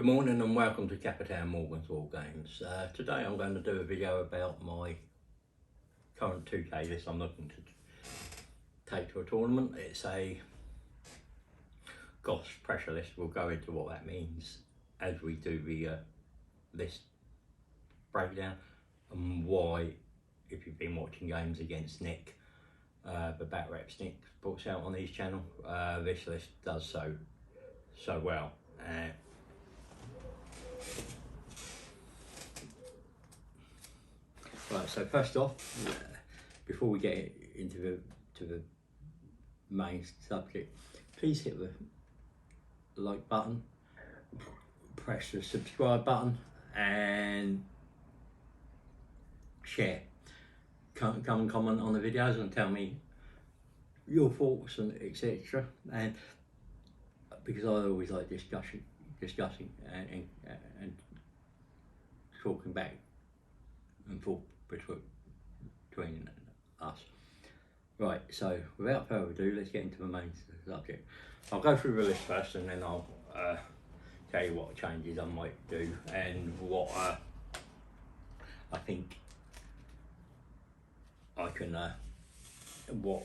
Good morning and welcome to Capitan Morgan's War Games. Today I'm going to do a video about my current 2K list I'm looking to take to a tournament. It's a goff pressure list. We'll go into what that means as we do the list breakdown and why, if you've been watching games against Nick, the Bat Reps Nick puts out on his channel, this list does so well. Right, so first off, before we get into the main subject, please hit the like button, press the subscribe button, and share. Come and comment on the videos and tell me your thoughts and etc. And because I always like discussing and talking back and forth between us. Right, so without further ado, let's get into the main subject. I'll go through the list first and then I'll tell you what changes I might do and what I think I can what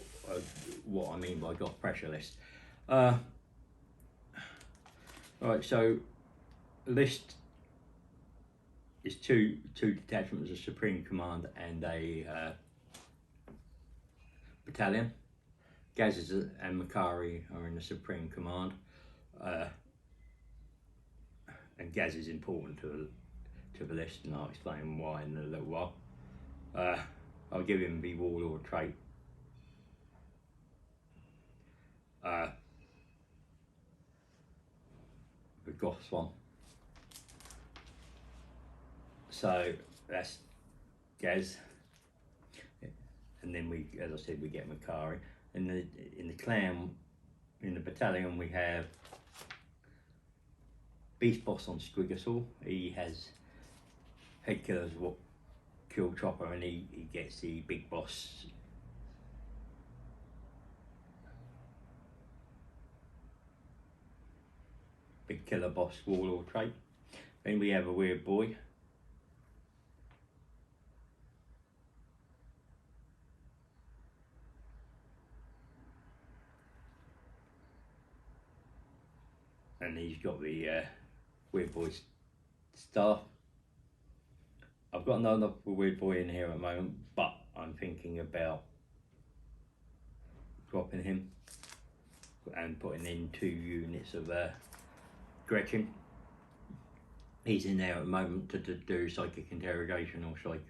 I mean by goff pressure list. Right, so list is two detachments, a Supreme Command and a battalion. Gaz and Makari are in the Supreme Command, and Gaz is important to the list, and I'll explain why in a little while. I'll give him the Warlord trait. The goff one. So that's Gaz, and then we, as I said, we get Makari. In the clan, in the battalion, we have Beast Boss on Squigasaur. He has head killers what kill Chopper, and he gets the Big Boss Big Killer Boss Warlord trait. Then we have a Weird Boy. And he's got the Weird Boy staff. I've got another Weird Boy in here at the moment, but I'm thinking about dropping him and putting in 2 units of Gretchen. He's in there at the moment to do psychic interrogation or psych,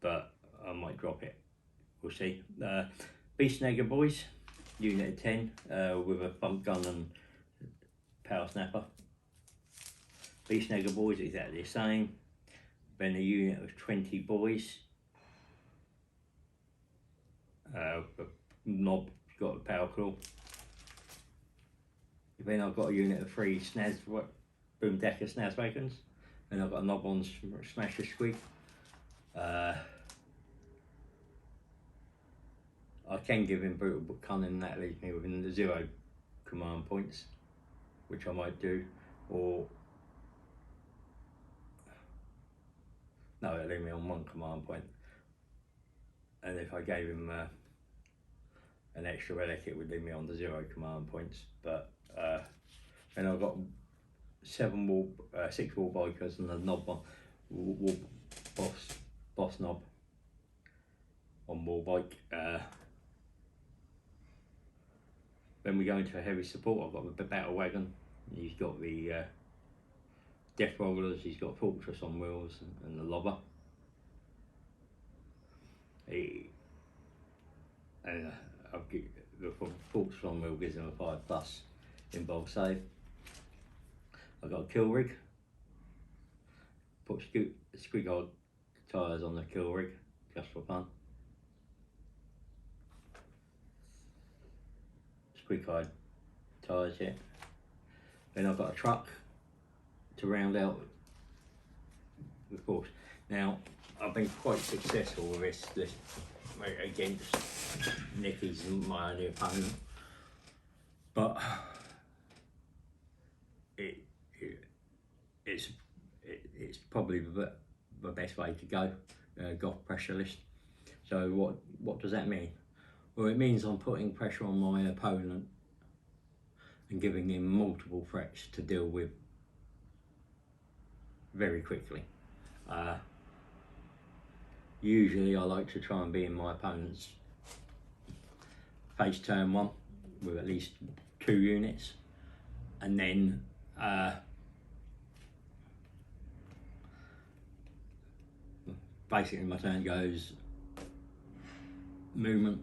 but I might drop it. We'll see. Beast Snagger Boys, unit of 10 with a bump gun and power snapper. Beast Snagger Boys exactly the same. Then a unit of 20 boys. The Knob got a power claw. Then I've got a unit of 3 Boom Decker Snazwagons. Then I've got a Knob on Smasher Squig. I can give him Brutal but Cunning, that leaves me within the 0 command points, which I might do, or no, it'll leave me on 1 command point. And if I gave him an extra relic, it would leave me on the 0 command points. But then I've got 6 wall bikers and a knob on boss knob on wall bike. Then we go into a heavy support. I've got the battle wagon. He's got the death rollers. He's got fortress on wheels and the lobber. The fortress on wheel gives him a 5+ in bowl save. I've got a kill rig. Put squig tyres on the kill rig just for fun. Squig tyres, yeah. Then I've got a truck to round out the course. Now, I've been quite successful with this against Nicky's my only opponent, but probably the best way to go, goff pressureless. So what does that mean? Well, it means I'm putting pressure on my opponent and giving him multiple threats to deal with very quickly. Usually I like to try and be in my opponent's face turn one with at least 2 units, and then basically my turn goes movement,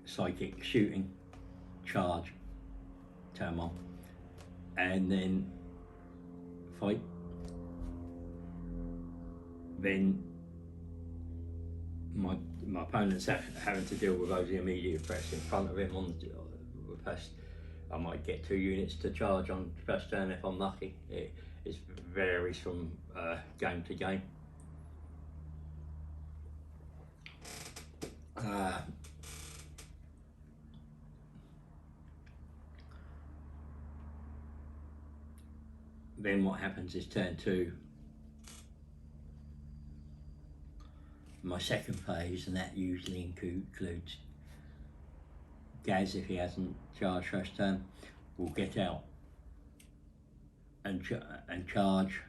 psychic, shooting, charge, turn one, and then fight. Then my opponent's having to deal with those immediate threats in front of him on the first. I might get 2 units to charge on first turn if I'm lucky. It varies from game to game. Then what happens is turn 2, my second phase, and that usually includes Gaz, if he hasn't charged first turn, will get out and charge,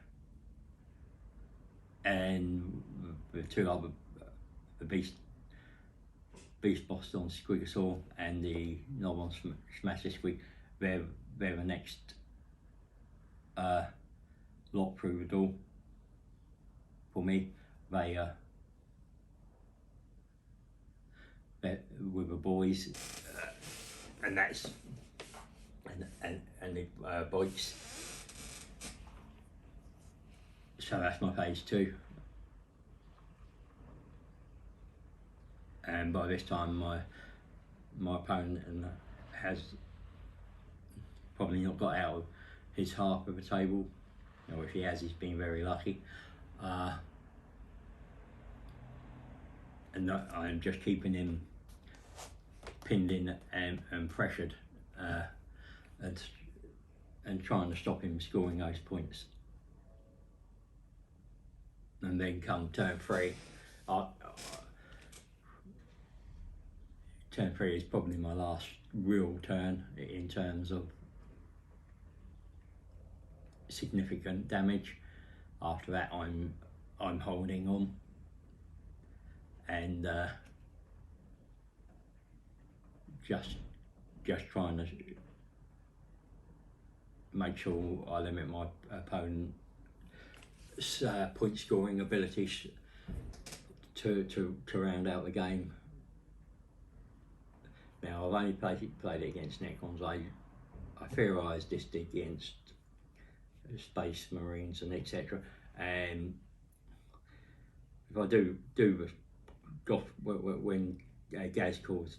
and the 2 other, the beast boss on Squigosaur and the knob on Smash Squig, they're the next lot through the door for me. They with the boys, and that's and the bikes. So that's my phase 2, and by this time my opponent has probably not got out of his half of the table, or if he has, he's been very lucky. And I'm just keeping him pinned in and pressured, and trying to stop him scoring those points. And then come turn 3, turn 3 is probably my last real turn in terms of significant damage. After that, I'm holding on and just trying to make sure I limit my opponent's point scoring abilities to round out the game. Now, I've only played it against Necrons. I theorised this against Space Marines and etc. And if I do the goff, when Gaz calls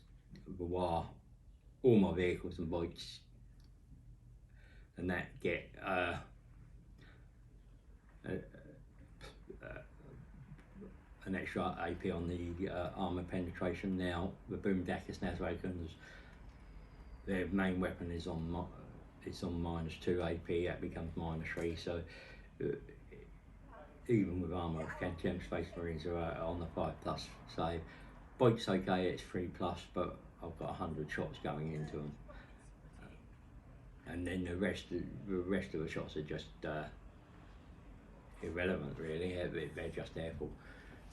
the war, all my vehicles and bikes and that get an extra AP on the armour penetration. Now the Boom Dakis Nazrakans, their main weapon is on -2 AP. That becomes -3. So even with armour, Temp Space Marines are on the 5+. So bike's okay, it's 3+, but I've got 100 shots going into them, and then the rest of the shots are just irrelevant, really. They're just there for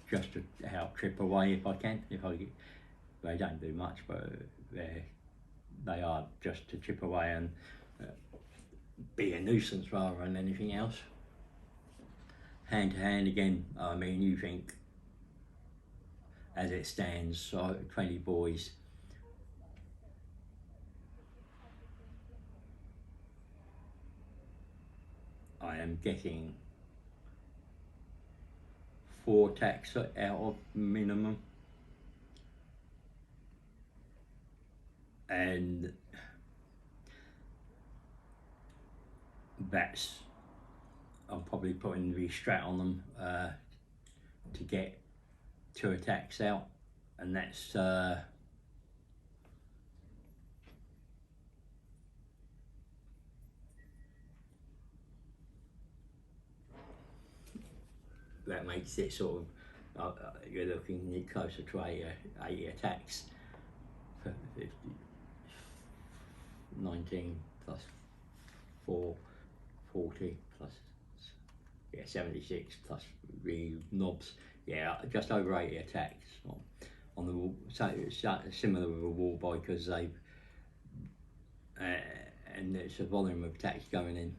just to help chip away if I can. They don't do much, but they are just to chip away and be a nuisance rather than anything else. Hand to hand again, I mean, you think as it stands, so 20 boys, I am getting 4 attacks out of minimum, and I'm probably putting the strat on them to get 2 attacks out, and that's that makes it sort of, you're looking closer to 80 attacks. 50, 19 plus 4, 40 plus 76 plus the knobs, just over 80 attacks on the wall. So it's similar with a wall bike, because they've and it's a volume of attacks going in,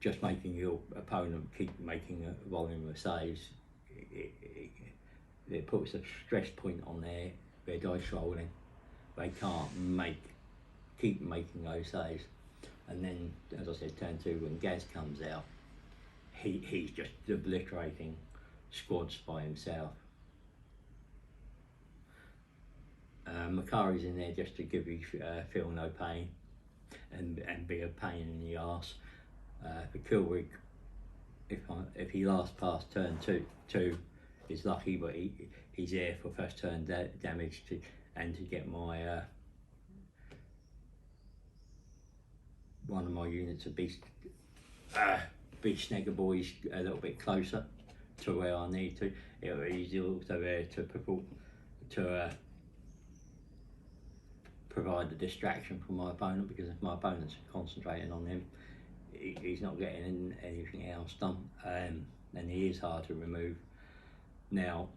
just making your opponent keep making a volume of saves. It puts a stress point on their dice rolling. They can't keep making those saves. And then, as I said, turn 2, when Gaz comes out, he's just obliterating squads by himself. Makari's in there just to give you feel no pain and be a pain in the arse. For Kilrick, if he lasts past turn 2, he's lucky, but he's there for first turn damage to get my one of my units of beast snagger boys a little bit closer to where I need to. He's also there to provide a distraction from my opponent, because if my opponent's concentrating on him, he's not getting anything else done, and he is hard to remove. Now,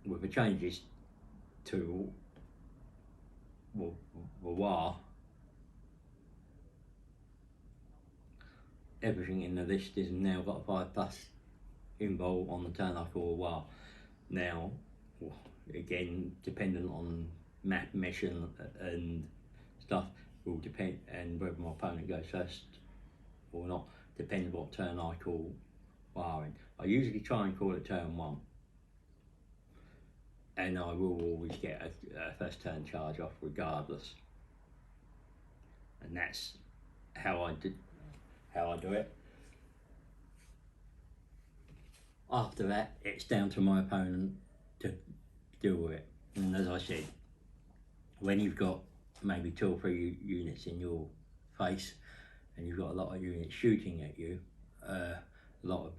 with the changes to War, everything in the list is now got a 5+ invul on the turn I call War. Now, again, dependent on map mission and stuff, will depend, and whether my opponent goes first or not, depends what turn I call War in. I usually try and call it turn 1, and I will always get a first turn charge off regardless, and that's how I do it. After that, it's down to my opponent to deal with it. And as I said, when you've got maybe 2 or 3 units in your face, and you've got a lot of units shooting at you, a lot of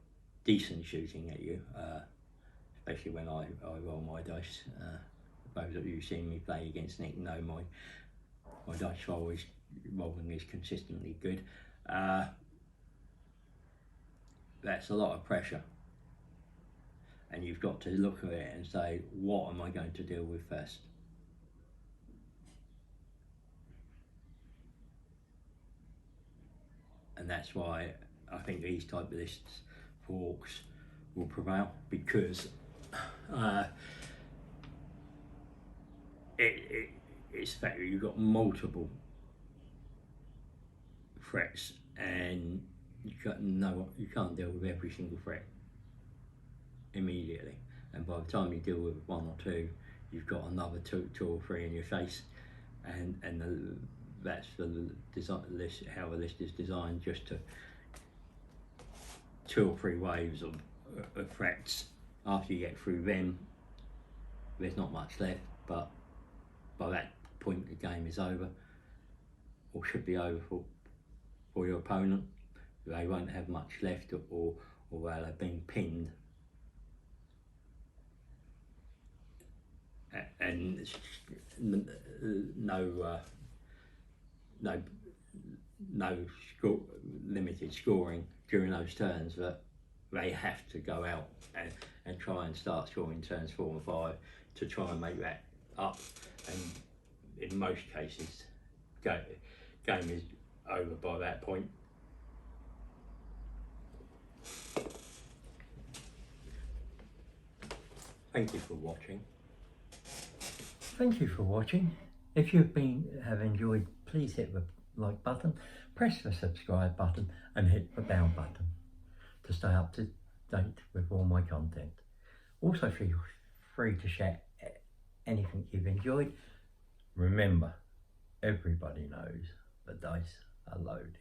decent shooting at you, especially when I roll my dice. Those of you who've seen me play against Nick know my dice rolling is consistently good. That's a lot of pressure, and you've got to look at it and say, what am I going to deal with first? And that's why I think these type of lists for orcs will prevail, because it's the fact that you've got multiple threats, and you can't deal with every single threat immediately. And by the time you deal with 1 or 2, you've got another 2 or 3 in your face, and that's the list, how the list is designed, just to 2 or 3 waves of threats. After you get through them, there's not much left, but by that point the game is over, or should be over for your opponent. They won't have much left, or they'll have been pinned, and no limited scoring during those turns, that they have to go out and try and start scoring turns 4 and 5 to try and make that up. And in most cases, game is over by that point. Thank you for watching. Thank you for watching. If you have enjoyed, please hit the like button, press the subscribe button, and hit the bell button to stay up to date with all my content. Also feel free to share anything you've enjoyed. Remember, everybody knows the dice are loaded.